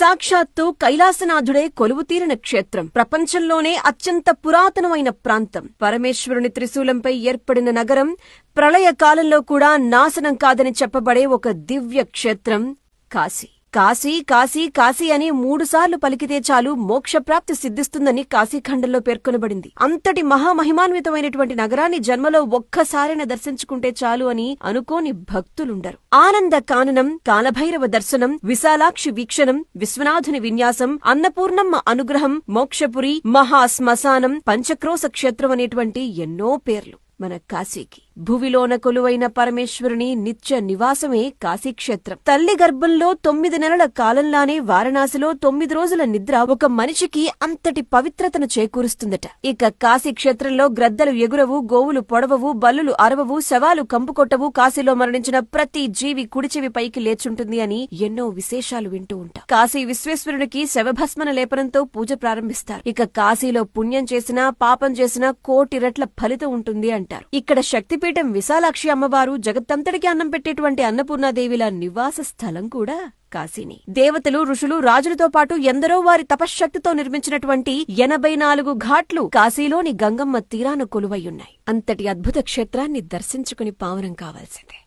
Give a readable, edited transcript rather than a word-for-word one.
సాక్షాత్తు కైలాసనాథుడే కొలువుతీరిన క్షేత్రం. ప్రపంచంలోనే అత్యంత పురాతనమైన ప్రాంతం. పరమేశ్వరుని త్రిశూలంపై ఏర్పడిన నగరం ప్రళయ కాలంలో కూడా నాశనం కాదని చెప్పబడే ఒక దివ్య క్షేత్రం కాశీ. కాశీ కాశీ కాశీ అని 3 సార్లు పలికితే చాలు మోక్షప్రాప్తి సిద్ధిస్తుందని కాశీఖండంలో పేర్కొనబడింది. అంతటి మహామహిమాన్వితమైనటువంటి నగరాన్ని జన్మలో ఒక్కసారైనా దర్శించుకుంటే చాలు అని అనుకోని భక్తులుండరు. ఆనంద కాననం, కాలభైరవ దర్శనం, విశాలాక్షి వీక్షణం, విశ్వనాథుని విన్యాసం, అన్నపూర్ణమ్మ అనుగ్రహం, మోక్షపురి, మహాశ్మశానం, పంచక్రోశ క్షేత్రం అనేటువంటి ఎన్నో పేర్లు మన కాశీకి. భువిలోన కొలువైన పరమేశ్వరుని నిత్య నివాసమే కాశీక్షేత్రం. తల్లి గర్భంలో 9 నెలల కాలంలానే వారణాసిలో 9 రోజుల నిద్ర ఒక మనిషికి అంతటి పవిత్రతను చేకూరుస్తుందట. ఇక కాశీక్షేత్రంలో గ్రద్దలు ఎగురవు, గోవులు పొడవవు, బల్లులు అరవవు, శవాలు కంపుకొట్టవు, కాశీలో మరణించిన ప్రతి జీవి కుడిచెవి పైకి లేచుంటుంది అని ఎన్నో విశేషాలు వింటూ ఉంటాం. కాశీ విశ్వేశ్వరునికి శవభస్మన లేపనంతో పూజ ప్రారంభిస్తారు. ఇక కాశీలో పుణ్యం చేసినా పాపం చేసినా 1,000,000 రెట్ల ఫలితం ఉంటుంది అంటారు. ఇక్కడ శక్తిపీఠం విశాలాక్షి అమ్మవారు, జగత్తంతటికి అన్నం పెట్టేటువంటి అన్నపూర్ణాదేవిల నివాస స్థలం కూడా కాశీని. దేవతలు, ఋషులు, రాజులతో పాటు ఎందరో వారి తపశ్శక్తితో నిర్మించినటువంటి 84 ఘాట్లు కాశీలోని గంగమ్మ తీరాన కొలువయ్యున్నాయి. అంతటి అద్భుత క్షేత్రాన్ని దర్శించుకుని పావనం కావాల్సిందే.